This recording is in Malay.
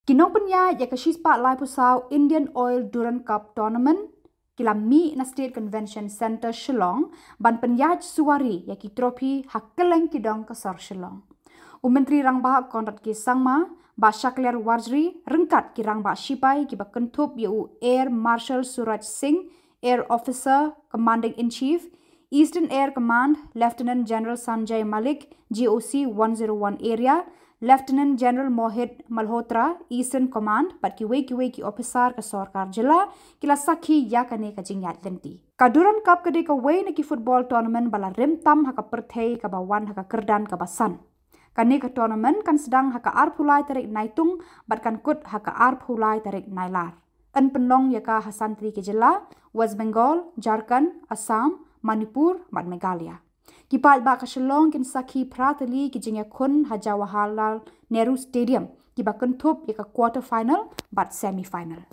Kinong penya ya kashispa lai pusau Indian Oil Durand Cup Tournament kila mi na State Convention Center Shillong ban penyaj suwari ya ki trofi hak Kylleng kidong kasar Shillong. Menteri Rangbah Konrad ki Sangma ba Shakler Warjri rengkat ki Rangbah Sipai ki ba kentup yu Air Marshal Suraj Singh, Air Officer Commanding in Chief, Eastern Air Command Lieutenant General Sanjay Malik, GOC 101 Area, Lieutenant General Mohit Malhotra, Eastern Command, but kiwe ki officer ka Khuborjylla, kila sakhi ya kane ka jingyat lenti. Ka Durand Cup kade ka way na ki football tournament bala rimtam haka perthei ka bawan haka kerdan ka basan. Kane ka tournament kan sedang haka arpulai tarik naitung, but kan kut haka arpulai tarik nailar. An penong ya ka hasantri ke Jilla, West Bengal, Jharkhand, Assam, Manipur, mat Meghalaya. Kipat ba ka Shillong kin sakhi pratali ki jingya khun Jawaharlal Nehru Stadium ki ba kentup ya ka quarter final but semi final.